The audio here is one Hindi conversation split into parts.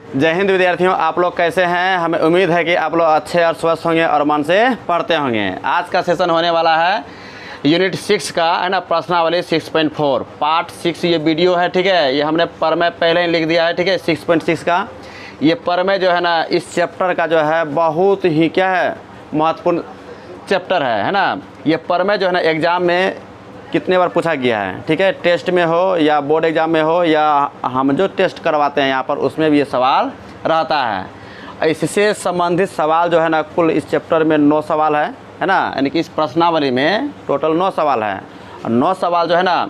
जय हिंद विद्यार्थियों, आप लोग कैसे हैं। हमें उम्मीद है कि आप लोग अच्छे और स्वस्थ होंगे और मन से पढ़ते होंगे। आज का सेशन होने वाला है यूनिट 6 का, है ना, प्रश्नावली 6.4 पार्ट 6 ये वीडियो है। ठीक है, ये हमने प्रमेय पहले ही लिख दिया है। ठीक है, 6.6 का ये प्रमेय जो है ना, इस चैप्टर का जो है बहुत ही क्या है, महत्वपूर्ण चैप्टर है ना। ये प्रमेय जो है ना एग्ज़ाम में कितने बार पूछा गया है। ठीक है, टेस्ट में हो या बोर्ड एग्ज़ाम में हो या हम जो टेस्ट करवाते हैं यहाँ पर, उसमें भी ये सवाल रहता है। इससे संबंधित सवाल जो है ना, कुल इस चैप्टर में 9 सवाल है ना, यानी कि इस प्रश्नावली में टोटल 9 सवाल है। और 9 सवाल जो है ना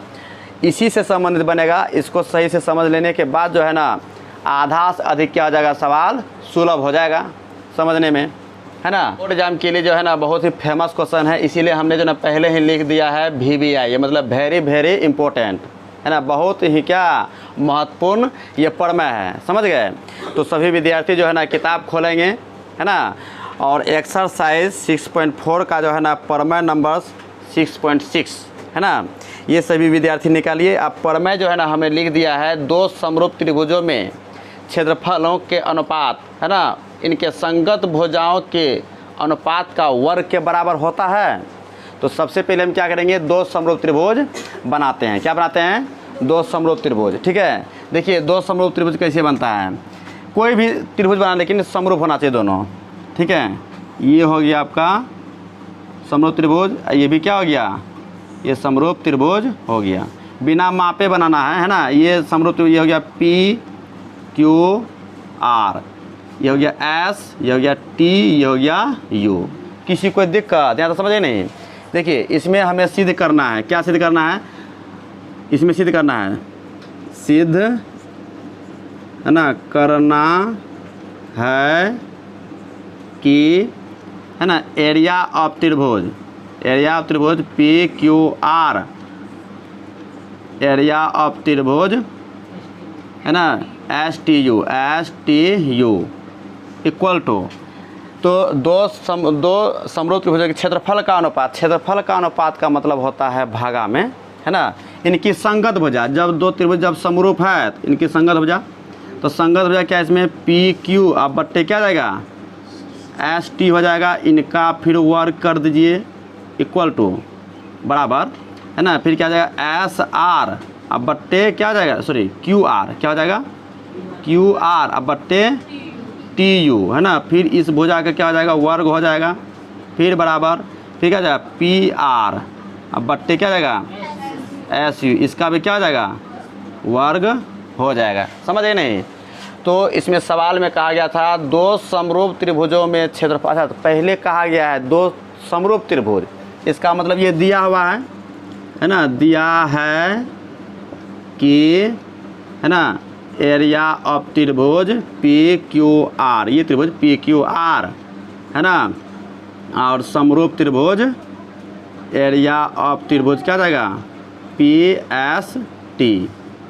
इसी से संबंधित बनेगा। इसको सही से समझ लेने के बाद जो है ना आधा से अधिक क्या हो जाएगा, सवाल सुलभ हो जाएगा समझने में, है ना। बोर्ड एग्जाम के लिए जो है ना बहुत ही फेमस क्वेश्चन है, इसीलिए हमने जो ना पहले ही लिख दिया है VVI, ये मतलब वेरी वेरी इंपॉर्टेंट, है ना, बहुत ही क्या महत्वपूर्ण ये प्रमेय है, समझ गए। तो सभी विद्यार्थी जो है ना किताब खोलेंगे, है ना, और एक्सरसाइज 6.4 का जो है ना प्रमेय नंबर 6.6 है ना, ये सभी विद्यार्थी निकालिए। अब प्रमेय जो है ना हमने लिख दिया है, 2 समरूप त्रिभुजों में क्षेत्रफलों के अनुपात, है ना, इनके संगत भुजाओं के अनुपात का वर्ग के बराबर होता है। तो सबसे पहले हम क्या करेंगे, 2 समरूप त्रिभुज बनाते हैं। क्या बनाते हैं, 2 समरूप त्रिभुज। ठीक है, देखिए 2 समरूप त्रिभुज कैसे बनता है। कोई भी त्रिभुज बना, लेकिन समरूप होना चाहिए दोनों। ठीक है, ये हो गया आपका समरूप त्रिभुज, ये भी क्या हो गया, ये समरूप त्रिभुज हो गया। बिना मापे बनाना है ना। ये समरूप त्रिभुज, ये हो गया PQR, ये हो गया S, ये हो गया T, ये हो गया U। किसी को दिक्कत यहाँ तो समझे नहीं। देखिए इसमें हमें सिद्ध करना है। क्या सिद्ध करना है, इसमें सिद्ध करना है, सिद्ध है ना करना है कि, है ना, एरिया ऑफ त्रिभुज, एरिया ऑफ त्रिभुज PQR, एरिया ऑफ त्रिभुज, है ना, STU इक्वल टू, तो 2 समरूप त्रिभुजों के क्षेत्रफल का अनुपात, क्षेत्रफल का अनुपात का मतलब होता है भागा में, है ना, इनकी संगत भुजा। जब 2 त्रिभुज जब समरूप है तो इनकी संगत भुजा, तो संगत भुजा क्या है इसमें, PQ अब बट्टे क्या जाएगा, ST हो जाएगा। इनका फिर वर्ग कर दीजिए इक्वल टू बराबर, है ना, फिर क्या जाएगा SR अब बट्टे क्या हो जाएगा, सॉरी QR, क्या हो जाएगा QR अब बट्टे TU, है ना, फिर इस भुजा का क्या हो जाएगा, वर्ग हो जाएगा, फिर बराबर, फिर क्या जाएगा PR अब बट्टे क्या जाएगा SU, इसका भी क्या हो जाएगा, वर्ग हो जाएगा। समझे नहीं। तो इसमें सवाल में कहा गया था 2 समरूप त्रिभुजों में क्षेत्रफल। अच्छा, तो पहले कहा गया है 2 समरूप त्रिभुज, इसका मतलब ये दिया हुआ है ना, दिया है कि, है ना, एरिया ऑफ त्रिभुज PQR, ये त्रिभुज PQR, है ना, और समरूप त्रिभुज एरिया ऑफ त्रिभुज क्या जाएगा PST।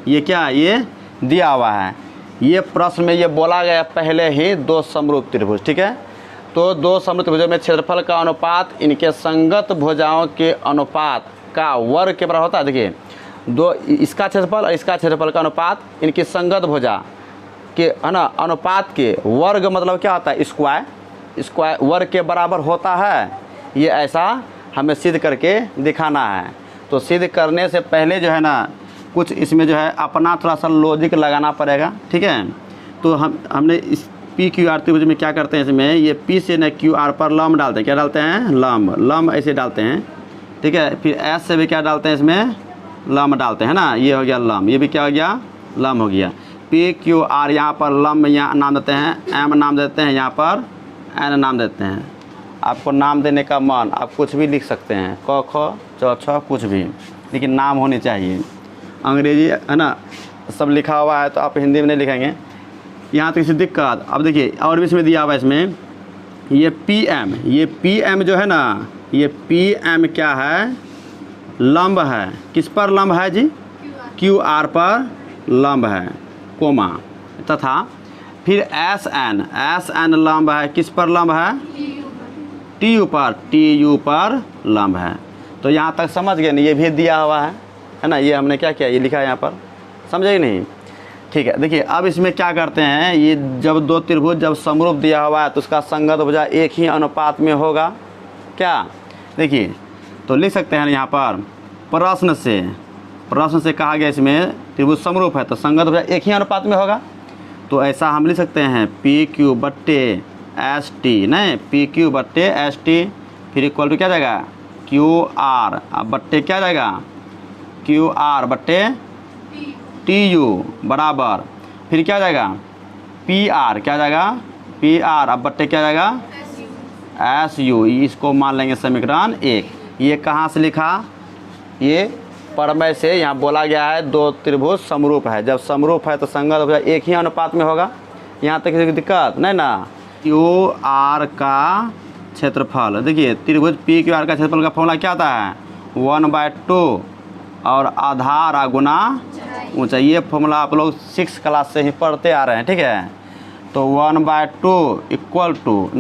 ये क्या, ये दिया हुआ है। ये प्रश्न में ये बोला गया पहले ही 2 समरूप त्रिभुज। ठीक है, तो 2 समरूप त्रिभुजों में क्षेत्रफल का अनुपात इनके संगत भुजाओं के अनुपात का वर्ग के बराबर होता है। देखिए 2, इसका क्षेत्रफल और इसका क्षेत्रफल का अनुपात इनकी संगत भुजा के, है ना, अनुपात के वर्ग मतलब क्या होता है, स्क्वायर वर्ग के बराबर होता है। ये ऐसा हमें सिद्ध करके दिखाना है। तो सिद्ध करने से पहले जो है ना कुछ इसमें जो है अपना थोड़ा सा लॉजिक लगाना पड़ेगा। ठीक है, तो हमने इस PQR त्रिभुज में क्या करते हैं, इसमें ये P से ना QR पर लंब डालते हैं। क्या डालते हैं, लंब ऐसे डालते हैं। ठीक है, फिर S से भी क्या डालते हैं, इसमें लंब डालते हैं ना, ये हो गया लंब, ये भी क्या हो गया, लंब हो गया। PQR यहाँ पर लंब यहाँ नाम देते हैं, M नाम देते हैं, यहाँ पर N नाम देते हैं। आपको नाम देने का मन, आप कुछ भी लिख सकते हैं, क ख च छ कुछ भी, लेकिन नाम होनी चाहिए। अंग्रेजी, है ना, सब लिखा हुआ है तो आप हिंदी में नहीं लिखेंगे, यहाँ तो किसी दिक्कत। अब देखिए और भी इसमें दिया हुआ है, इसमें ये PM, ये PM जो है ना, ये PM क्या है, लंब है। किस पर लंब है जी, QR पर लंब है, कोमा, तथा फिर SN लंब है। किस पर लंब है, TU पर लंब है। तो यहाँ तक समझ गए नहीं, ये भी दिया हुआ है ना। ये हमने क्या किया, ये लिखा है यहाँ पर, समझे ही नहीं। ठीक है, देखिए अब इसमें क्या करते हैं, ये जब दो त्रिभुज जब समरूप दिया हुआ है तो उसका संगत भुजा एक ही अनुपात में होगा क्या। देखिए तो लिख सकते हैं यहाँ पर प्रश्न से कहा गया इसमें त्रिभुज समरूप है तो संगत भुजा एक ही अनुपात में होगा। तो ऐसा हम लिख सकते हैं पी क्यू बट्टे एस टी, नहीं पी क्यू बट्टे एस टी, फिर इक्वल टू क्या जाएगा क्यू आर, अब बट्टे क्या जाएगा क्यू आर बट्टे टी यू बराबर फिर क्या जाएगा पी आर, क्या जाएगा पी आर, अब बट्टे क्या जाएगा एस यू। इसको मान लेंगे समीकरण 1। ये कहाँ से लिखा, ये प्रमेय से यहाँ बोला गया है दो त्रिभुज समरूप है, जब समरूप है तो संगत भुजा एक ही अनुपात में होगा। यहाँ तक किसी की दिक्कत नहीं ना। क्यू आर का क्षेत्रफल, देखिए त्रिभुज पी क्यू आर का क्षेत्रफल का फॉर्मूला क्या आता है 1/2 और आधार गुना ऊंचाई। ये फॉर्मूला आप लोग 6 क्लास से ही पढ़ते आ रहे हैं, ठीक है। तो 1/2 इक्वल टू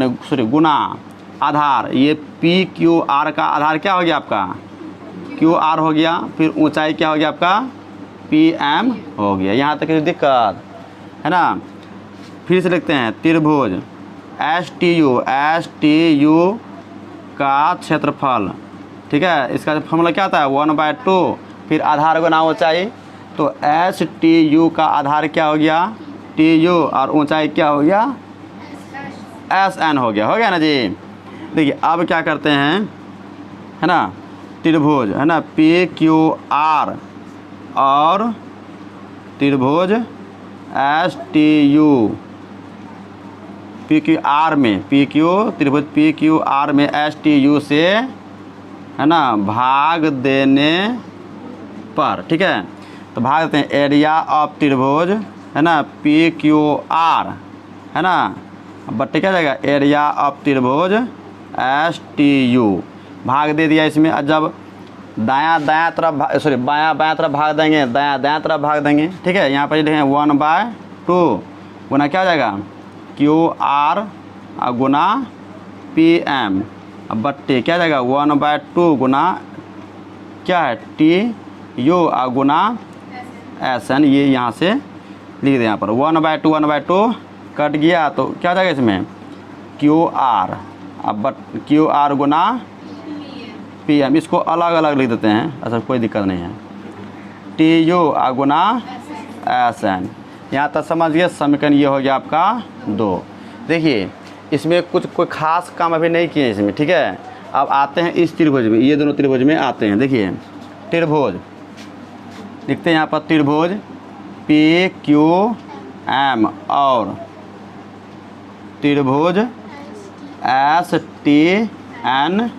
गुना आधार, ये पी क्यू आर का आधार क्या हो गया आपका क्यू आर हो गया, फिर ऊंचाई क्या हो गया आपका पी एम हो गया। यहाँ तक की दिक्कत है ना। फिर से लिखते हैं त्रिभुज एस टी यू का क्षेत्रफल, ठीक है। इसका फॉर्मूला क्या आता है 1/2 फिर आधार गुना ऊंचाई। तो एस टी यू का आधार क्या हो गया टी यू और ऊंचाई क्या हो गया एस एन हो गया ना जी। देखिए अब क्या करते हैं है ना, त्रिभुज है ना पी क्यू आर और त्रिभुज S T U P Q are में त्रिभुज पी क्यू आर में एस टी यू से है ना भाग देने पर, ठीक है। तो भाग देते हैं एरिया ऑफ त्रिभुज है ना पी क्यू आर है ना बट्टे क्या जाएगा एरिया ऑफ त्रिभुज एस टी यू, भाग दे दिया इसमें। जब बायां तरफ भाग देंगे दायां तरफ भाग देंगे, ठीक है। यहाँ पर लिखेंगे 1/2 गुना क्या हो जाएगा क्यू आर गुना पी एम, अब बट्टे क्या जाएगा 1/2 गुना क्या है टी यू गुना एस एन। ये यहाँ से लिख दें, यहाँ पर 1/2 कट गया तो क्या जाएगा इसमें क्यू आर, अब क्यू आर गुना पी एम। इसको अलग अलग लिख देते हैं, ऐसा कोई दिक्कत नहीं है। टी यू गुना एस एन। यहाँ तक समझ गए। समीकरण ये हो गया आपका 2। देखिए इसमें कोई खास काम अभी नहीं किए इसमें, ठीक है। अब आते हैं इस त्रिभुज में, ये दोनों त्रिभुज में आते हैं। देखिए त्रिभुज लिखते हैं यहाँ पर त्रिभुज पी क्यू एम और त्रिभुज एस टी एन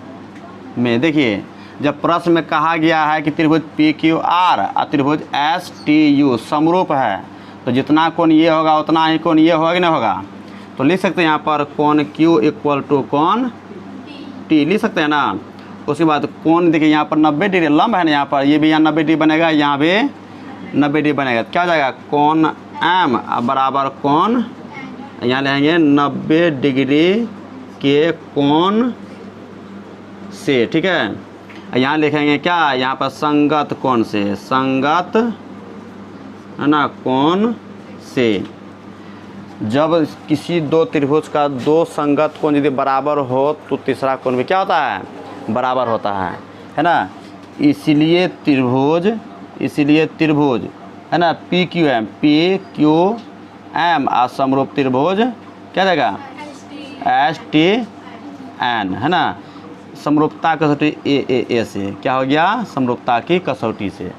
में। देखिए जब प्रश्न में कहा गया है कि त्रिभुज पी क्यू आर और त्रिभुज एस टी यू समरूप है तो जितना कोण ये होगा उतना ही कोण ये होगा कि नहीं होगा। तो लिख सकते हैं यहाँ पर कोण क्यू इक्वल टू कोण टी लिख सकते हैं ना। उसके बाद कोण देखिए यहाँ पर 90 डिग्री लंब है ना, यहाँ पर ये भी यहाँ 90 डिग्री बनेगा, यहाँ भी 90 डिग्री बनेगा। क्या हो जाएगा कोण एम बराबर कोण यहाँ लेंगे 90 डिग्री के कोण से, ठीक है। यहाँ लिखेंगे क्या यहाँ पर संगत कोण से, संगत है ना कोण से। जब किसी दो त्रिभुज का दो संगत कोण यदि बराबर हो तो तीसरा कोण भी क्या होता है बराबर होता है ना। इसीलिए त्रिभुज है ना पी क्यू एम और समरूप त्रिभुज क्या जाएगा एस टी एन है ना। समरूपता कसौटी ए से क्या हो गया समरूपता की कसौटी से।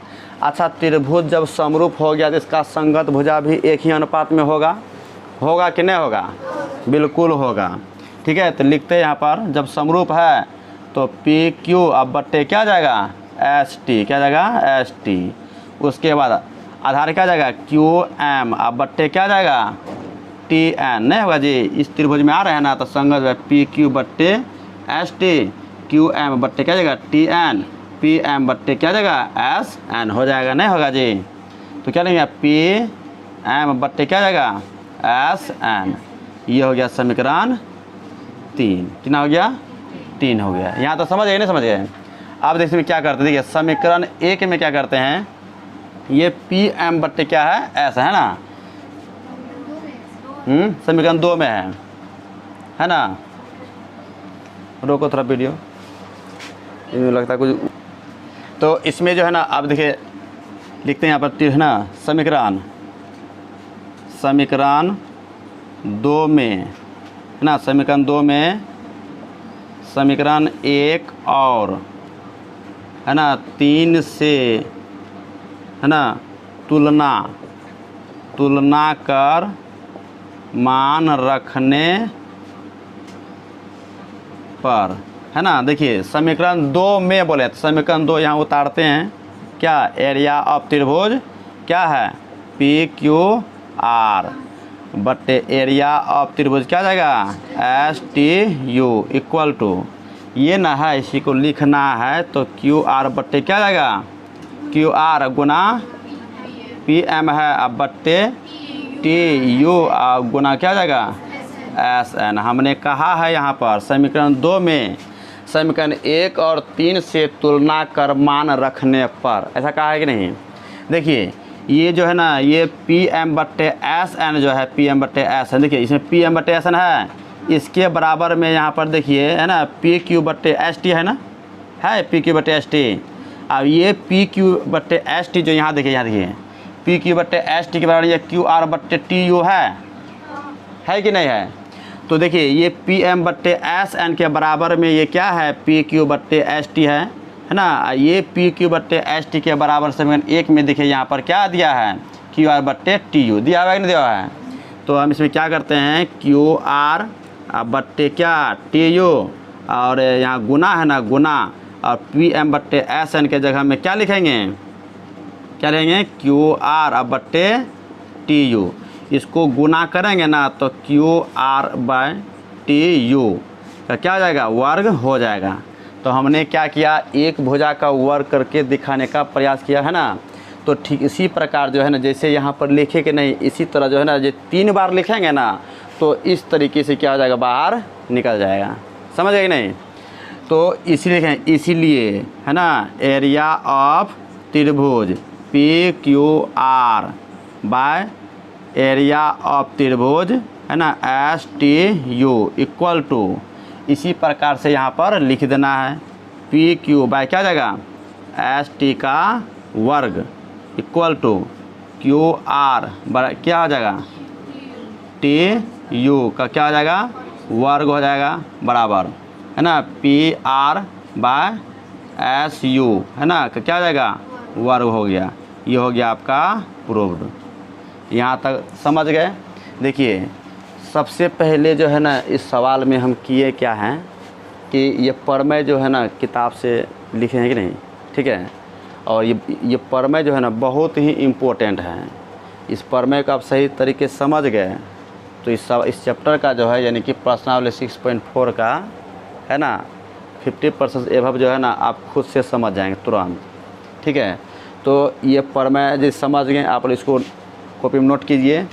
अच्छा त्रिभुज जब समरूप हो गया तो इसका संगत भुजा भी एक ही अनुपात में होगा कि नहीं होगा, बिल्कुल होगा, ठीक है। तो लिखते हैं यहाँ पर जब समरूप है तो पी क्यू अब बट्टे क्या जाएगा एस टी, क्या जाएगा एस टी। उसके बाद आधार क्या जाएगा क्यू एम अब बट्टे क्या जाएगा टी एन, नहीं होगा जी। इस त्रिभुज में आ रहे हैं ना तो संगत पी क्यू बट्टे एस टी, क्यू एम बट्टे क्या जाएगा टी एन, पी एम बट्टे क्या जाएगा एस एन हो जाएगा, नहीं होगा जी। तो क्या लेंगे पी एम बट्टे क्या जाएगा एस एन। ये हो गया समीकरण 3। कितना हो गया 3 हो गया। यहाँ तो समझ गए नहीं समझ गए। अब देखिए क्या करते हैं, देखिए समीकरण 1 में क्या करते हैं, ये पी एम बट्टे क्या है एस है ना, समीकरण 2 में है ना। रोको थोड़ा वीडियो, इनमें लगता है कुछ। तो इसमें जो है ना आप देखिए लिखते हैं यहाँ पर है ना समीकरण 2 में है ना, समीकरण 2 में समीकरण 1 और है ना 3 से है ना तुलना कर मान रखने पर है ना। देखिए समीकरण 2 में बोले तो समीकरण 2 यहाँ उतारते हैं क्या, एरिया ऑफ त्रिभुज क्या है पी क्यू आर बटे एरिया ऑफ त्रिभुज क्या जाएगा S T U equal to, ये ना है इसी को लिखना है तो क्यू आर बट्टे क्या जाएगा क्यू आर गुना पी एम है अब बट्टे टी यू गुना क्या जाएगा एस एन। हमने कहा है यहाँ पर समीकरण 2 में समीकरण 1 और 3 से तुलना कर मान रखने पर, ऐसा कहा है कि नहीं। देखिए ये जो है ना ये पी एम बट्टे एस एन जो है पी एम बट्टे एस एन, देखिए इसमें पी एम बट्टे एस एन है, इसके बराबर में यहाँ पर देखिए है ना पी क्यू बट्टे एस टी है ना, है पी क्यू बट्टे एस टी। अब ये पी क्यू बट्टे एस टी जो यहाँ देखिए पी क्यू बट्टे एस टी के बराबर ये क्यू आर बट्टे टी यू है कि नहीं है। तो देखिए ये पी एम बट्टे एस एन के बराबर में ये क्या है पी क्यू बट्टे एस टी है ना। ये पी क्यू बट्टे एस टी के बराबर समीकरण 1 में देखिए यहाँ पर क्या दिया है क्यू आर बट्टे टी यू दिया हुआ है कि नहीं दिया हुआ है। तो हम इसमें क्या करते हैं क्यू आर बट्टे क्या टी यू और यहाँ गुना है ना गुना और पी एम बट्टे एस एन के जगह में क्या लिखेंगे क्यू आर बट्टे टी यू, इसको गुना करेंगे ना तो Q R by T U का क्या हो जाएगा वर्ग हो जाएगा। तो हमने क्या किया एक भुजा का वर्ग करके दिखाने का प्रयास किया है ना। तो ठीक इसी प्रकार जो है ना जैसे यहाँ पर लिखे कि नहीं इसी तरह जो है ना जो 3 बार लिखेंगे ना तो इस तरीके से क्या हो जाएगा बाहर निकल जाएगा, समझ गए कि नहीं। तो इसीलिए है ना एरिया ऑफ त्रिभुज P Q R by area of त्रिभुज है ना S T U equal to, इसी प्रकार से यहाँ पर लिख देना है पी क्यू बाय क्या जाएगा एस टी का वर्ग इक्वल टू क्यू आर क्या हो जाएगा टी यू का क्या हो जाएगा वर्ग हो जाएगा बराबर है ना P R by S U है ना क्या हो जाएगा वर्ग हो गया। ये हो गया आपका प्रूव्ड। यहाँ तक समझ गए। देखिए सबसे पहले जो है ना इस सवाल में हम किए क्या हैं कि ये प्रमेय जो है ना किताब से लिखे हैं कि नहीं, ठीक है। और ये प्रमेय जो है ना बहुत ही इम्पोर्टेंट है। इस प्रमेय को आप सही तरीके से समझ गए तो इस चैप्टर का जो है यानी कि प्रश्नावली 6.4 का है ना 50% एभव जो है ना आप खुद से समझ जाएंगे तुरंत, ठीक है। तो ये प्रमेय जो समझ गए आप इसको कॉपी में नोट कीजिए,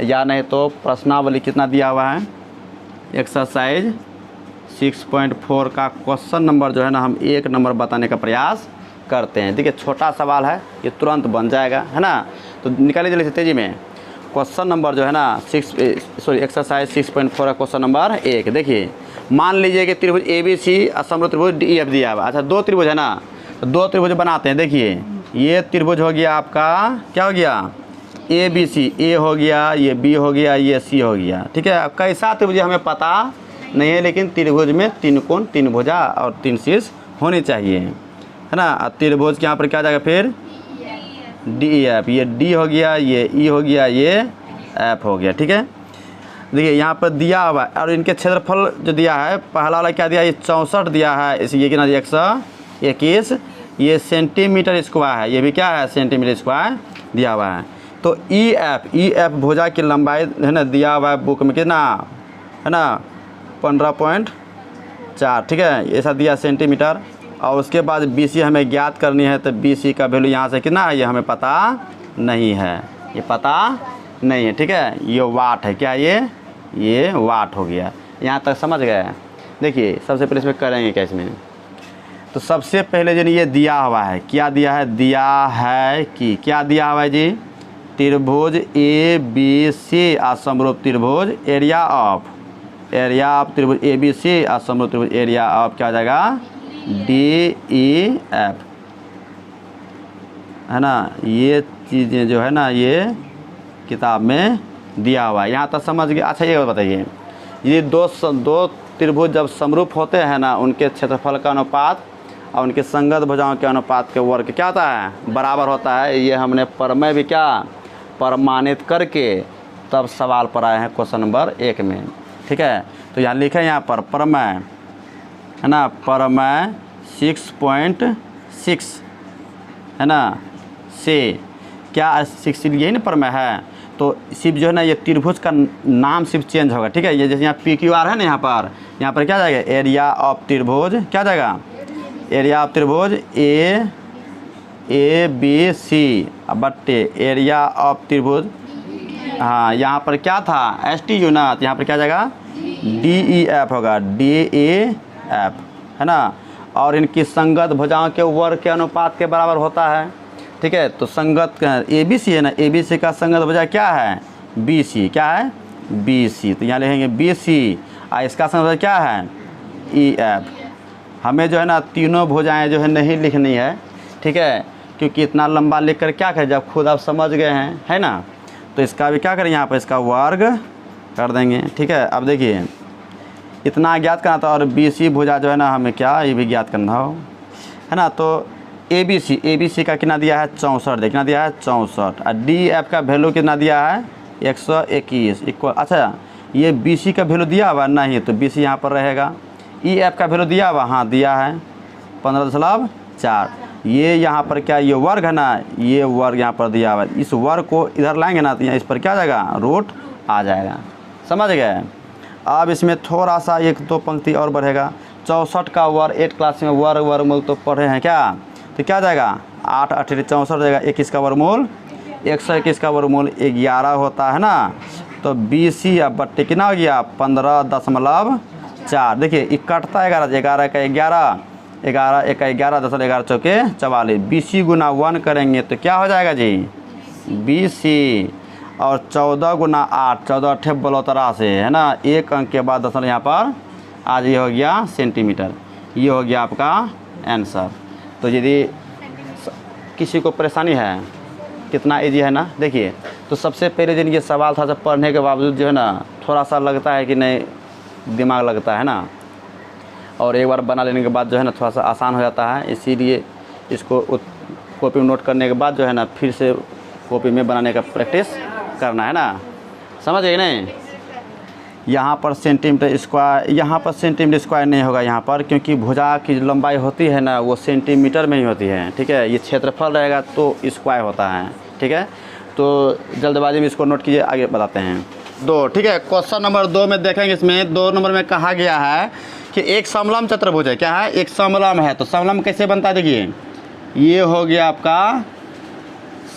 या नहीं तो प्रश्नावली कितना दिया हुआ है एक्सरसाइज 6.4 का क्वेश्चन नंबर जो है ना हम 1 नंबर बताने का प्रयास करते हैं। देखिए छोटा सवाल है ये तुरंत बन जाएगा है ना। तो निकालिए जल्दी से तेज़ी में क्वेश्चन नंबर जो है ना एक्सरसाइज 6.4 का क्वेश्चन नंबर 1। देखिए मान लीजिए कि त्रिभुज ए बी सी असमरूप त्रिभुज डी एफ दिया हुआ। अच्छा 2 त्रिभुज है ना, तो 2 त्रिभुज बनाते हैं। देखिए ये त्रिभुज हो गया आपका क्या हो गया ए बी सी, ए हो गया ये बी हो गया ये सी हो गया, ठीक है। अब कैसा त्रिभुज हमें पता नहीं है लेकिन त्रिभुज में 3 कोण 3 भुजा और 3 शीर्ष होनी चाहिए है ना। त्रिभुज के यहाँ पर क्या जाएगा फिर डी एफ, ये डी हो गया ये ई हो गया ये एफ हो गया, ठीक है। देखिए यहाँ पर दिया हुआ और इनके क्षेत्रफल जो दिया है पहला वाला क्या दिया ये 64 दिया है, इसे ये कितना 121 ये सेंटीमीटर स्क्वायर है, ये भी क्या है सेंटीमीटर स्क्वायर दिया हुआ है। तो ई एफ भुजा की लंबाई है ना दिया हुआ है बुक में कितना है ना 15.4, ठीक है ऐसा दिया सेंटीमीटर। और उसके बाद बी सी हमें ज्ञात करनी है तो बी सी का वैल्यू यहाँ से कितना है ये हमें पता नहीं है, ये पता नहीं है, ठीक है। ये वाट है क्या ये वाट हो गया। यहाँ तक समझ गए। देखिए सबसे पहले इसमें करेंगे क्या इसमें, तो सबसे पहले जो ये दिया हुआ है क्या दिया है, दिया है कि क्या दिया हुआ है जी त्रिभुज ए बी सी असमरूप त्रिभुज एरिया ऑफ त्रिभुज ए बी सी असमरूप त्रिभुज एरिया ऑफ क्या हो जाएगा डी ई एफ, है ना। ये चीज़ें जो है ना ये किताब में दिया हुआ है, यहाँ तक समझ गए। अच्छा ये बताइए, ये दो त्रिभुज जब समरूप होते हैं ना, उनके क्षेत्रफल का अनुपात और उनके संगत भुजाओं के अनुपात के वर्ग क्या होता है बराबर होता है। ये हमने प्रमेय भी क्या प्रमाणित करके तब सवाल पर आए हैं क्वेश्चन नंबर 1 में, ठीक है। तो यहाँ लिखे यहाँ पर प्रमेय, है ना, प्रमेय 6.6 है ना से क्या 6 यही ना प्रमेय है। तो सिर्फ जो है ना ये त्रिभुज का नाम सिर्फ चेंज होगा, ठीक है। ये जैसे यहाँ PQR है ना, यहाँ पर क्या जाएगा एरिया ऑफ त्रिभुज, क्या जाएगा एरिया ऑफ त्रिभुज ए बी सी बट्टे एरिया ऑफ त्रिभुज, हाँ यहाँ पर क्या था STU ना, तो यहाँ पर क्या जाएगा DEF होगा DEF, है ना। और इनकी संगत भुजाओं के वर्ग के अनुपात के बराबर होता है, ठीक है। तो संगत ABC है ना, ABC का संगत भुजा क्या है BC, क्या है BC, तो यहाँ लिखेंगे BC और इसका संगत भुजा क्या है EF। हमें जो है ना तीनों भुजाएं जो है नहीं लिखनी है, ठीक है, क्योंकि इतना लंबा लिख कर क्या करें जब खुद आप समझ गए हैं, है ना। तो इसका भी क्या करें यहाँ पर इसका वर्ग कर देंगे, ठीक है। अब देखिए इतना ज्ञात करना था और BC भुजा जो है ना हमें क्या ये भी ज्ञात करना हो, है ना। तो ABC का कितना दिया है 64, देखना दिया है 64 और DF का वैल्यू कितना दिया है 121 इक्वल। अच्छा ये BC का वैल्यू दिया हुआ नहीं, तो BC यहाँ पर रहेगा। EF का वैल्यू दिया हुआ, हाँ दिया है 15.4। ये यहाँ पर क्या ये वर्ग है ना, ये वर्ग यहाँ पर दिया हुआ है, इस वर्ग को इधर लाएंगे ना तो यहाँ इस पर क्या जाएगा रूट आ जाएगा, समझ गए। अब इसमें थोड़ा सा 1-2 पंक्ति और बढ़ेगा। 64 का वर्ग 8 क्लास में वर्गमूल तो पढ़े हैं क्या, तो क्या जाएगा 8 8 64 हो जाएगा। 21 का वर्गमूल 121 का वर्गमूल 11 होता है ना। तो BC अब बट्टे कितना हो गया 15.4। देखिए ये कटता है 11 का 11 11 1 11 10 11 चौके 44। BC गुना 1 करेंगे तो क्या हो जाएगा जी BC, और 14 गुना 8 14 8 बलौतरा से, है ना, एक अंक के बाद दशमलव यहाँ पर आज ये हो गया सेंटीमीटर। ये हो गया आपका आंसर। तो यदि किसी को परेशानी है कितना इजी है ना, देखिए तो सबसे पहले दिन ये सवाल था, जब पढ़ने के बावजूद जो है ना थोड़ा सा लगता है कि नहीं दिमाग लगता है ना, और एक बार बना लेने के बाद जो है ना थोड़ा सा आसान हो जाता है। इसीलिए इसको कॉपी में नोट करने के बाद जो है ना फिर से कॉपी में बनाने का प्रैक्टिस करना है ना, समझ गए नहीं। यहाँ पर सेंटीमीटर स्क्वायर, यहाँ पर सेंटीमीटर स्क्वायर नहीं होगा यहाँ पर, क्योंकि भुजा की जो लंबाई होती है ना वो सेंटीमीटर में ही होती है, ठीक है। ये क्षेत्रफल रहेगा तो स्क्वायर होता है, ठीक है। तो जल्दबाजी में इसको नोट कीजिए, आगे बताते हैं 2, ठीक है। क्वेश्चन नंबर 2 में देखेंगे, इसमें 2 नंबर में कहा गया है कि एक समलंब चतुर्भुज है, क्या है एक समलंब है। तो समलंब कैसे बनता है, देखिए ये हो गया आपका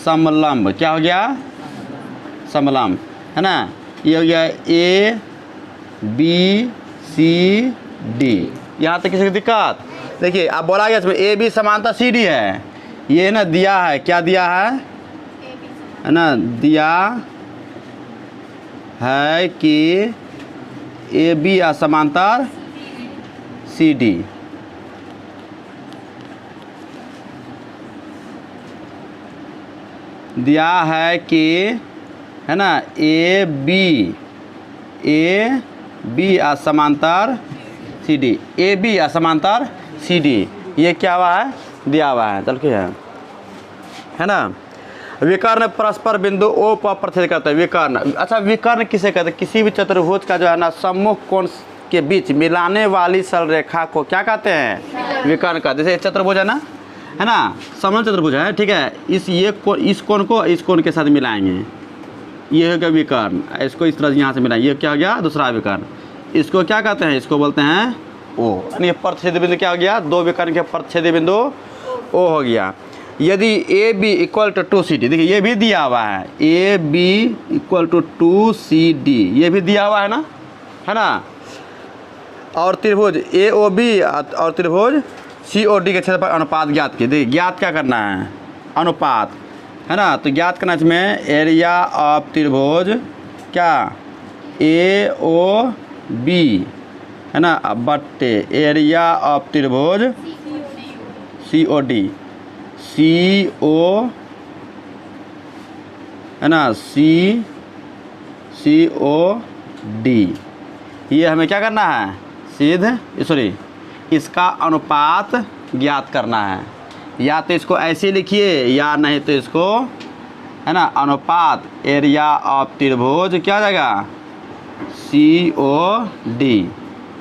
समलंब, क्या हो गया समलंब, है ना। ये हो गया ABCD। यहाँ तक किसी की दिक्कत, देखिए अब बोला गया इसमें AB समांतर CD है, ये ना दिया है, क्या दिया है ना, दिया है कि AB समांतर CD, दिया है कि, है ना, AB समांतर CD, AB समांतर CD, ये क्या हुआ है दिया हुआ है, चल के है ना। विकर्ण परस्पर बिंदु O पर प्रतिच्छेद करते हैं, विकर्ण। अच्छा विकर्ण किसे कहते हैं, किसी भी चतुर्भुज का जो है ना सम्मुख कोण के बीच मिलाने वाली सरल रेखा को क्या कहते हैं विकर्ण का। जैसे चतुर्भुज है ना समलंब चतुर्भुज है, ठीक है। इस कोण को इस कोण के साथ मिलाएंगे, ये हो गया विकर्ण। इसको इस तरह से यहाँ से मिलाएंगे, ये क्या हो गया दूसरा विकर्ण। इसको क्या कहते हैं, इसको बोलते हैं O, यानी प्रतिच्छेद बिंदु क्या हो गया, 2 विकर्ण के प्रतिच्छेद बिंदु O हो गया। यदि AB इक्वल टू 2CD, देखिए ये भी दिया हुआ है, AB इक्वल टू 2CD, ये भी दिया हुआ है ना। और त्रिभुज AOB और त्रिभुज COD के क्षेत्रफल अनुपात ज्ञात कीजिए। देखिए ज्ञात क्या करना है अनुपात, है ना। तो ज्ञात करना इसमें एरिया ऑफ त्रिभुज क्या ए ओ बी है ना बट्टे एरिया ऑफ त्रिभुज सी ओ डी है ना सी ओ डी। ये हमें क्या करना है सॉरी इसका अनुपात ज्ञात करना है। या तो इसको ऐसे लिखिए या नहीं तो इसको है ना अनुपात एरिया ऑफ त्रिभुज क्या हो जाएगा COD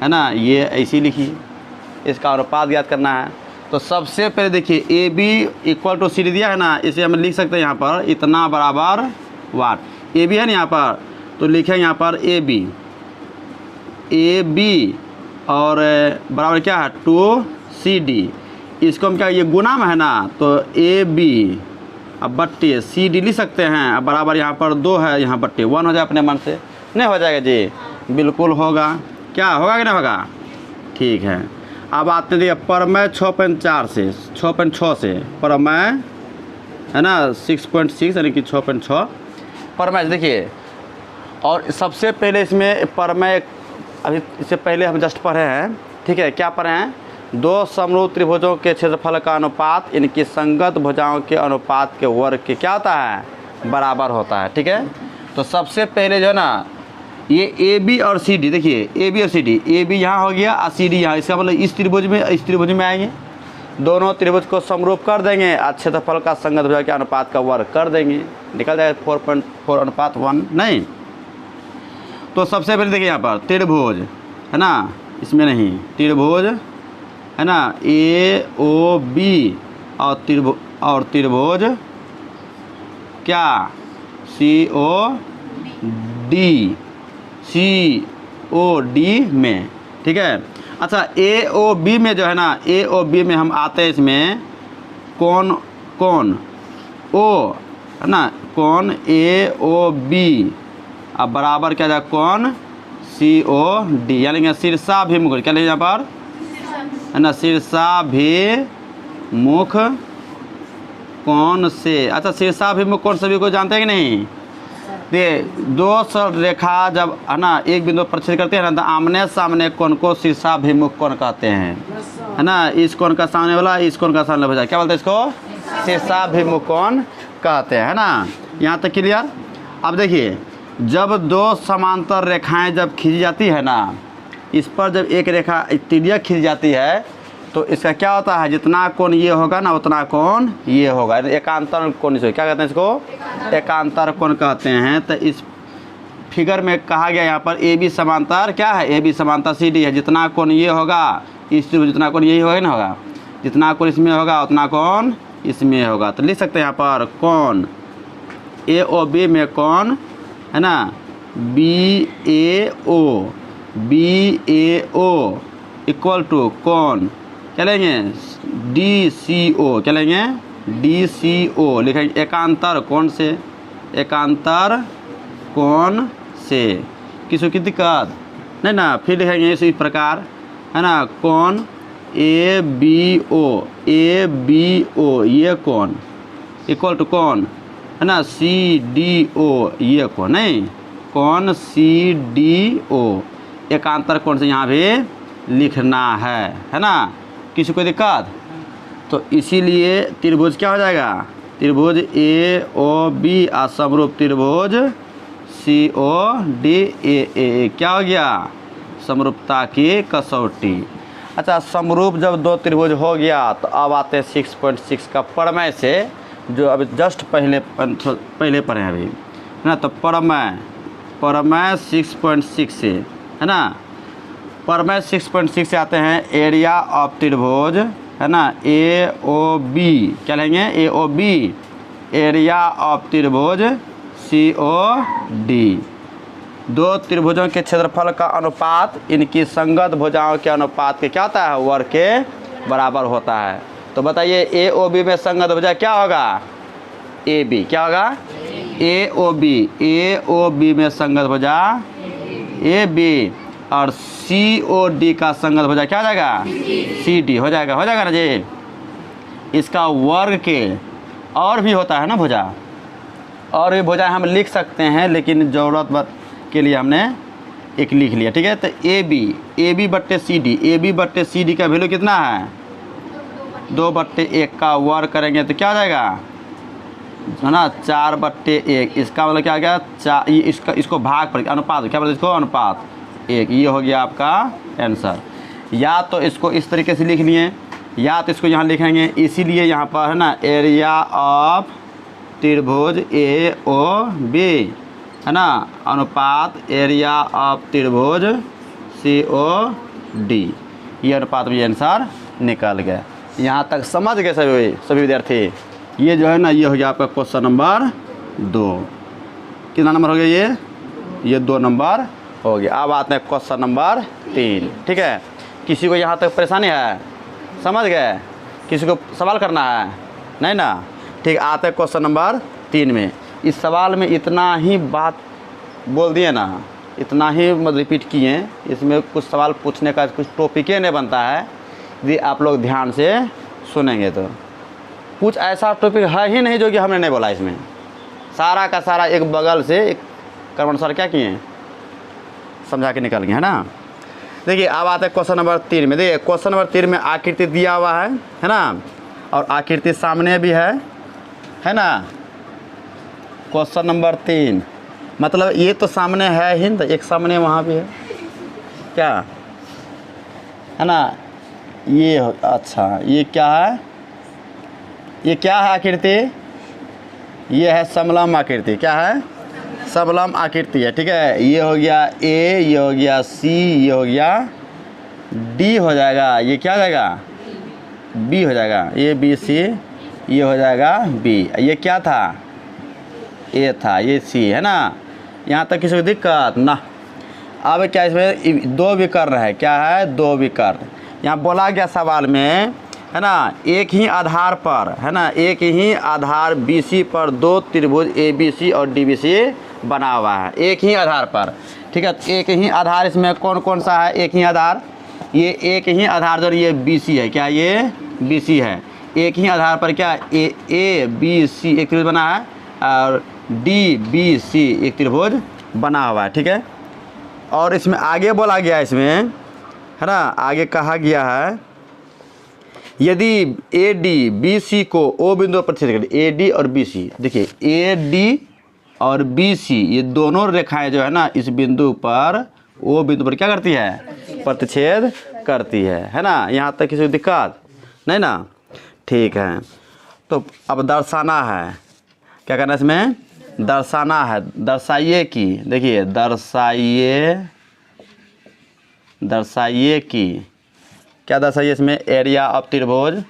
है ना। ये ऐसे लिखिए इसका अनुपात ज्ञात करना है। तो सबसे पहले देखिए AB इक्वल टू CD दिया है ना, इसे हम लिख सकते हैं यहाँ पर इतना बराबर वाट। AB है ना यहाँ पर तो लिखेंगे यहाँ पर AB और बराबर क्या है 2CD। इसको हम क्या ये गुना में है ना तो AB अब बट्टे CD लिख सकते हैं। अब बराबर यहाँ पर 2 है यहाँ बट्टे 1 हो जाए अपने मन से नहीं हो जाएगा जी बिल्कुल होगा। क्या होगा कि नहीं होगा ठीक है। अब आते हैं परमय 6.4 से 6.6 से परमय है ना 6.6 यानी कि 6.6 परमय देखिए। और सबसे पहले इसमें परमय अभी इससे पहले हम जस्ट पढ़े हैं ठीक है। क्या पढ़े हैं दो समरूप त्रिभुजों के क्षेत्रफल का अनुपात इनकी संगत भुजाओं के अनुपात के वर्ग के क्या होता है बराबर होता है ठीक है। तो सबसे पहले जो है ना ये AB और CD देखिए AB और CD AB यहाँ हो गया और CD यहाँ। इसका मतलब इस त्रिभुज में आएंगे दोनों त्रिभुज को समरूप कर देंगे और क्षेत्रफल का संगत भुजा के अनुपात का वर्ग कर देंगे निकल जाएगा 4.4 अनुपात 1 नहीं। तो सबसे पहले देखिए यहाँ पर त्रिभुज है ना इसमें नहीं त्रिभुज है ना AOB और त्रिभुज क्या COD में ठीक है। अच्छा AOB में जो है ना AOB में हम आते हैं इसमें कौन O है ना कौन AOB अब बराबर क्या जाए कौन COD यानी कि शीर्षाभिमुख क्या लिखे यहाँ पर है ना शीर्षाभिमुख कौन से। अच्छा शीर्षाभिमुख कौन सभी को जानते हैं कि नहीं। दो रेखा जब है ना एक बिंदु पर छेद करते हैं ना तो आमने सामने कोण को शीर्षाभिमुख कोण कहते हैं है ना। इस कोण का सामने वाला इस कोण का सामने वाला क्या बोलते हैं इसको शीर्षाभिमुख कोण कहते हैं है ना। यहाँ तक क्लियर। अब देखिए जब दो समांतर रेखाएं जब खींची जाती है ना इस पर जब एक रेखा तिर्यक खींच जाती है तो इसका क्या होता है जितना कोण ये होगा ना उतना कोण ये होगा एकांतर कोण से क्या कहते हैं इसको एकांतर कोण कहते हैं। तो इस फिगर में कहा गया यहाँ पर AB समांतर क्या है AB समांतर CD है। जितना कोण ये होगा इस जितना कोण यही होगा ना होगा जितना कोण इसमें होगा उतना कोण इसमें होगा। तो लिख सकते हैं यहाँ पर कोण AOB में कोण है ना BAO इक्वल टू कोण क्या लेंगे DCO क्या लेंगे DCO लिखेंगे एकांतर कोण से एकांतर कोण से। किसी की दिक्कत नहीं ना। फिर लिखेंगे इसी प्रकार है ना कोण ABO ये कोण इक्वल टू कोण है ना CDO ये कोण नहीं कोण CDO एकांतर कोण से यहाँ भी लिखना है ना। किसी को दिक्कत तो इसीलिए त्रिभुज क्या हो जाएगा त्रिभुज AOB असमरूप त्रिभुज CODAA क्या हो गया समरूपता की कसौटी। अच्छा समरूप जब दो त्रिभुज हो गया तो अब आते हैं 6.6 का परमय से जो अभी जस्ट पहले पढ़े अभी है ना। तो परमय 6.6 से है ना परमय 6.6 से आते हैं एरिया ऑफ त्रिभुज है ना AOB क्या लेंगे AOB एरिया ऑफ त्रिभुज COD। दो त्रिभुजों के क्षेत्रफल का अनुपात इनकी संगत भुजाओं के अनुपात के क्या होता है वर्ग के बराबर होता है। तो बताइए AOB में संगत भुजा क्या होगा AB क्या होगा AOB में संगत भुजा AB और COD का संगत भुजा क्या हो जाएगा CD हो जाएगा ना जी। इसका वर्ग के और भी होता है ना भुजा, और भी भुजाएं हम लिख सकते हैं, लेकिन ज़रूरत के लिए हमने एक लिख लिया, ठीक है। तो ए बी बट्टे सी डी, ए बी बट्टे सी डी का वैल्यू कितना है 2/1 का वर्ग करेंगे तो क्या हो जाएगा है ना 4/1। इसका मतलब क्या हो गया 4, इसको भाग पर अनुपात, क्या बोलते हैं इसको अनुपात 1, ये हो गया आपका आंसर। या तो इसको इस तरीके से लिख लिए, या तो इसको यहाँ लिखेंगे, इसीलिए यहाँ पर है ना एरिया ऑफ त्रिभुज ए ओ बी है ना अनुपात एरिया ऑफ त्रिभुज सी ओ डी, ये अनुपात भी आंसर निकल गया। यहाँ तक समझ गए सभी विद्यार्थी। ये जो है ना ये हो गया आपका क्वेश्चन नंबर 2। कितना नंबर हो गया ये 2 नंबर हो गया। अब आते हैं क्वेश्चन नंबर 3, ठीक है। किसी को यहाँ तक परेशानी है, समझ गए? किसी को सवाल करना है नहीं ना? ठीक, आते हैं क्वेश्चन नंबर 3 में। इस सवाल में इतना ही बात बोल दिए ना, इतना ही मतलब रिपीट किए, इसमें कुछ सवाल पूछने का कुछ टॉपिक ही नहीं बनता है यदि आप लोग ध्यान से सुनेंगे तो। कुछ ऐसा टॉपिक है ही नहीं जो कि हमने नहीं बोला इसमें, सारा का सारा एक बगल से एक क्रमानुसार क्या किए समझा के निकल गए, है ना। देखिए अब आते हैं क्वेश्चन नंबर 3 में। देखिए क्वेश्चन नंबर 3 में आकृति दिया हुआ है ना, और आकृति सामने भी है ना। क्वेश्चन नंबर 3 मतलब ये तो सामने है ही, तो एक सामने वहाँ भी है क्या है ना। ये अच्छा ये क्या है, ये क्या है आकृति, ये है समलंब आकृति। क्या है समलंब आकृति है, ठीक है। ये हो गया ए, ये हो गया सी, ये हो गया डी हो जाएगा, ये क्या हो जाएगा बी हो जाएगा, ए बी सी, ये हो जाएगा बी। ये क्या था ए था, ये सी है ना। यहाँ तक किसी को दिक्कत ना। अब क्या इसमें 2 विकर्ण है, क्या है 2 विकर्ण। यहाँ बोला गया सवाल में है ना एक ही आधार पर है ना, एक ही आधार BC पर 2 त्रिभुज ABC और DBC बना हुआ है, एक ही आधार पर, ठीक है। एक ही आधार इसमें कौन कौन सा है, एक ही आधार, ये एक ही आधार जो ये BC है, क्या ये BC है। एक ही आधार पर क्या ABC एक त्रिभुज बना है और DBC एक त्रिभुज बना हुआ है, ठीक है। और इसमें आगे बोला गया इसमें है ना, आगे कहा गया है यदि AD BC को O बिंदु पर छेद करे, AD और BC, देखिए AD और BC ये दोनों रेखाएं जो है ना इस बिंदु पर O बिंदु पर क्या करती है प्रतिच्छेद करती है ना। यहाँ तक किसी को दिक्कत नहीं ना, ठीक है। तो अब दर्शाना है, क्या करना है इसमें दर्शाना है, दर्शाइए कि, देखिए दर्शाइए कि क्या दर्शाइए इसमें एरिया ऑफ त्रिभुज,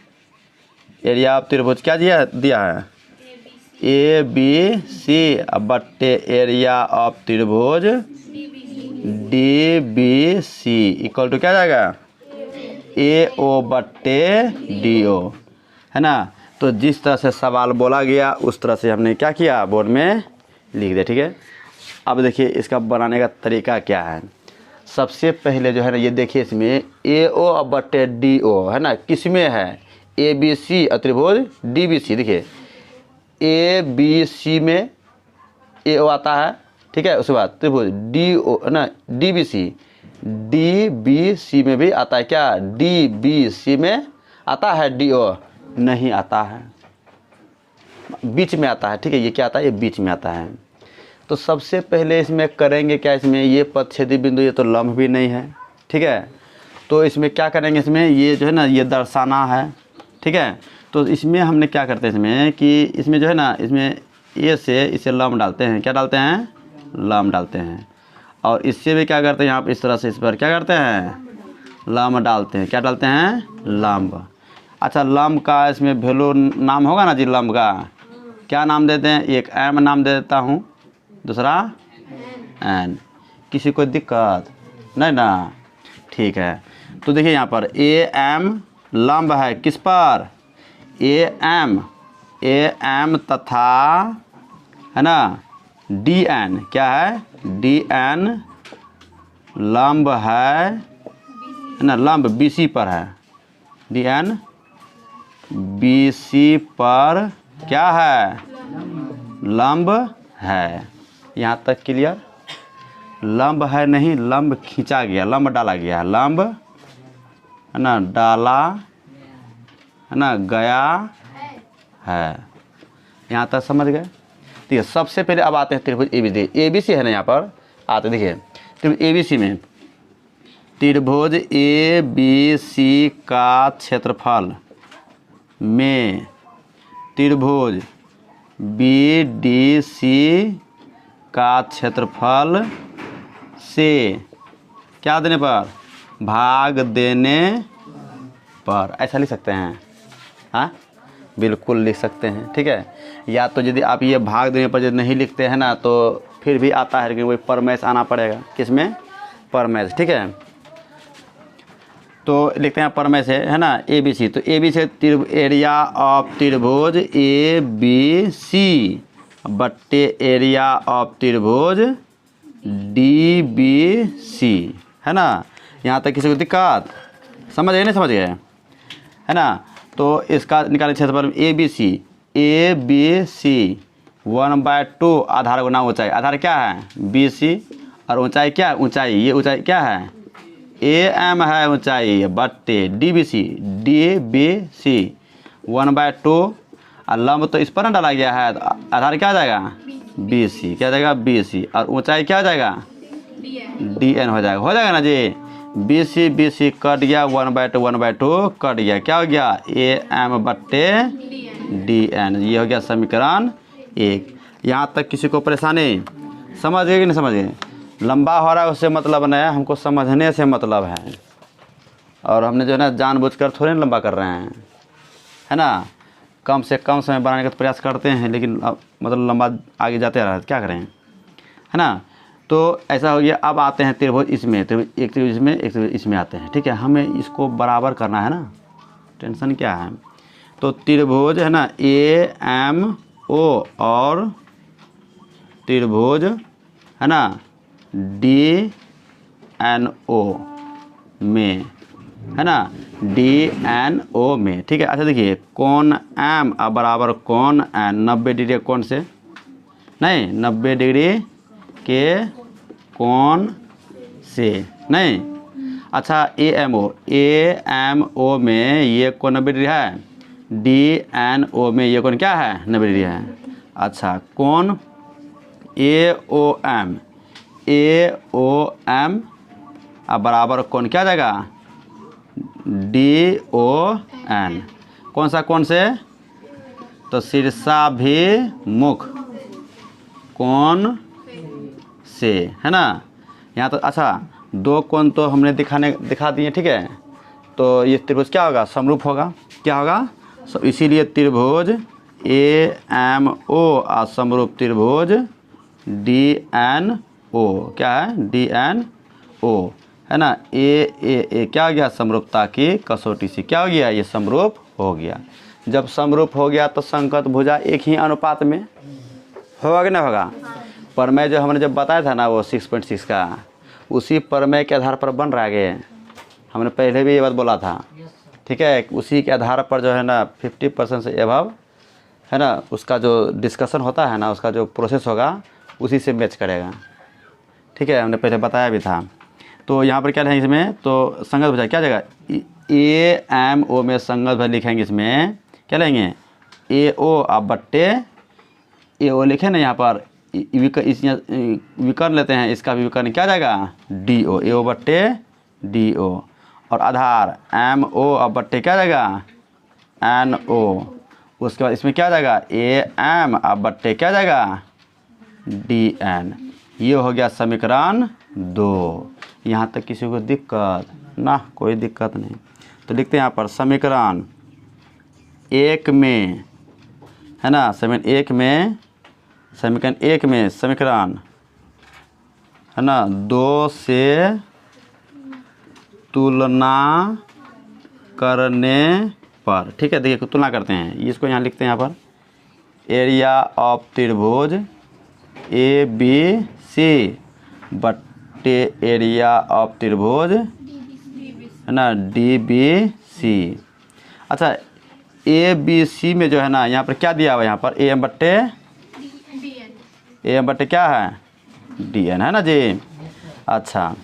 एरिया ऑफ त्रिभुज क्या दिया है ABC बट्टे एरिया ऑफ त्रिभुज DBC इक्वल टू क्या जाएगा AO बट्टे DO है ना। तो जिस तरह से सवाल बोला गया उस तरह से हमने क्या किया बोर्ड में लिख दिया, ठीक है। अब देखिए इसका बनाने का तरीका क्या है। सबसे पहले जो है ना ये देखिए इसमें AO बट्टे DO है ना, किसमें है ABC त्रिभुज DBC, देखिए ABC में AO आता है, ठीक है। उसके बाद त्रिभुज DO है ना DBC में भी आता है, क्या DBC में आता है DO नहीं आता है, बीच में आता है, ठीक है। ये क्या आता है ये बीच में आता है। तो सबसे पहले इसमें करेंगे क्या, इसमें ये पदछेदी बिंदु ये तो लंब भी नहीं है, ठीक है। तो इसमें क्या करेंगे, इसमें ये जो है ना ये दर्शाना है, ठीक है। तो इसमें हमने क्या करते हैं इसमें कि इसमें जो है ना इसमें ए से इसे लंब डालते हैं, क्या डालते हैं लंब डालते हैं। और इससे भी क्या करते हैं यहाँ पर इस तरह से इस पर क्या करते हैं लंब डालते हैं, क्या डालते हैं लंब। अच्छा लंब का इसमें वैल्यू नाम होगा ना जी, लंब का क्या नाम देते हैं, एक M नाम दे देता हूँ, दूसरा N। किसी को दिक्कत नहीं ना, ठीक है। तो देखिए यहाँ पर AM लंब है किस पर AM तथा है ना DN क्या है DN लंब है ना, लंब BC पर है, DN BC पर क्या है? लंब है। यहाँ तक क्लियर? लंब है नहीं, लंब खींचा गया, लंब डाला गया, लंब है ना, डाला है ना, गया है। यहाँ तक समझ गए? ठीक है, सबसे पहले अब आते हैं त्रिभुज एबीसी। एबीसी है ना, यहाँ पर आते देखिए त्रिभुज एबीसी में, त्रिभुज एबीसी का क्षेत्रफल में त्रिभुज बीडीसी का क्षेत्रफल से क्या देने पर? भाग देने पर। ऐसा लिख सकते हैं, हाँ बिल्कुल लिख सकते हैं। ठीक है, या तो यदि आप ये भाग देने पर यदि नहीं लिखते हैं ना तो फिर भी आता है, लेकिन वही परमेश आना पड़ेगा। किसमें? परमेश। ठीक है, तो लिखते हैं परमेश है ना, ए बी सी। तो A B C area of त्रिभुज ए बी सी बट्टे एरिया ऑफ त्रिभुज डी बी सी, है ना। यहाँ तक किसी को दिक्कत? समझ गए नहीं समझ गए, है ना। तो इसका निकालें क्षेत्रफल ए बी सी 1/2 आधार गुना ऊंचाई। आधार क्या है? बी सी, और ऊंचाई क्या है? ऊंचाई, ये ऊंचाई क्या है? ए एम है ऊंचाई, बट्टे डी बी सी 1/2, और लंब तो इस पर ना डाला गया है, आधार क्या आ जाएगा? B C. क्या जाएगा? बी सी, और ऊंचाई क्या हो जाएगा? डी एन हो जाएगा ना जी। बी सी कट गया, 1/2 कट गया, क्या हो गया? ए एम बट्टे डी एन। ये हो गया समीकरण 1। यहाँ तक किसी को परेशानी? समझ गए कि नहीं समझ गए? लंबा हो रहा है उससे मतलब नहीं, हमको समझने से मतलब है। और हमने जो है ना जानबूझकर थोड़े ना लंबा कर रहे हैं, है ना। कम से कम समय बनाने का प्रयास करते हैं, लेकिन मतलब लंबा आगे जाते रहा, क्या करें, है ना। तो ऐसा हो गया। अब आते हैं त्रिभुज इसमें, एक त्रिभुज इसमें, एक त्रिभुज इसमें आते हैं। ठीक है, हमें इसको बराबर करना है ना, टेंशन क्या है। तो त्रिभुज है ना ए एम ओ और त्रिभुज है ना डी एन ओ में, है ना, डी एन ओ में। ठीक है, अच्छा देखिए, कोण एम बराबर कोण एन, 90 डिग्री कोण से नहीं, 90 डिग्री के कोण से नहीं। अच्छा, ए एम ओ में ये कोण 90 डिग्री है, डी एन ओ में ये कोण क्या है? 90 डिग्री है। अच्छा, कोण ए ओ एम बराबर कोण क्या जाएगा? D O N. कौन सा कोण से? तो शीर्षाभिमुख कोण से, है ना। यहाँ तो अच्छा, दो कोण तो हमने दिखा दिए। ठीक है, तो ये त्रिभुज क्या होगा? समरूप होगा। क्या होगा? इसीलिए त्रिभुज ए एम ओ और समरूप त्रिभुज डी एन ओ, क्या है? डी एन ओ, है ना। ए क्या हो गया? समरूपता की कसौटी से क्या हो गया? ये समरूप हो गया। जब समरूप हो गया तो संकट भुजा एक ही अनुपात में होगा कि नहीं होगा? प्रमेय जो हमने जब बताया था ना वो 6.6 का, उसी प्रमेय के आधार पर बन रहा है। हमने पहले भी ये बात बोला था। ठीक है, उसी के आधार पर जो है ना 50% से एबव, है ना, उसका जो डिस्कशन होता है ना, उसका जो प्रोसेस होगा उसी से मैच करेगा। ठीक है, हमने पहले बताया भी था। तो यहाँ पर क्या है इसमें? तो संगत भुजा क्या जाएगा? ए एम ओ में संगत भुजा लिखेंगे। इसमें क्या लेंगे? ए ओ आप बट्टे ए ओ लिखे ना, यहाँ पर विकर्ण लेते हैं, इसका भी विकर्ण क्या जाएगा? डी ओ, ए ओ बट्टे डी ओ, और आधार एम ओ अब बट्टे क्या जाएगा? N O. उसके बाद इसमें क्या जाएगा? ए एम अब बट्टे क्या जाएगा? D N. ये हो गया समीकरण 2। यहाँ तक किसी को दिक्कत ना? कोई दिक्कत नहीं। तो लिखते हैं यहाँ पर समीकरण 1 में, है ना, समीकरण 1 में समीकरण, है ना, 2 से तुलना करने पर। ठीक है, देखिए तुलना करते हैं, इसको यहाँ लिखते हैं यहाँ पर एरिया ऑफ त्रिभुज ए बी सी बट्टे एरिया ऑफ त्रिभुज, है ना, डी बी सी। अच्छा, ए बी सी में जो है ना, यहाँ पर क्या दिया हुआ है, यहाँ पर ए एम बट्टे क्या है, डी एन है ना जी। अच्छा,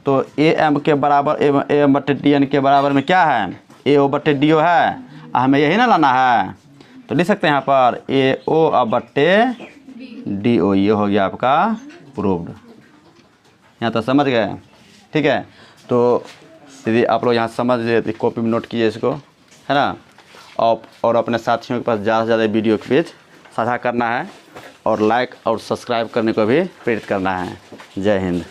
तो ए एम के बराबर ए एम बट्टे डी एन के बराबर में क्या है, ए ओ बट्टे डी ओ है, हमें यही ना लाना है। तो लिख सकते हैं यहाँ पर ए ओ अब बट्टे डी ओ, ये हो गया आपका प्रूव्ड। यहाँ तो समझ गए, ठीक है। तो यदि आप लोग यहाँ समझ लेते, कॉपी में नोट कीजिए इसको, है ना। और अपने साथियों के पास ज़्यादा से ज़्यादा वीडियो के पेज साझा करना है और लाइक और सब्सक्राइब करने को भी प्रेरित करना है। जय हिंद।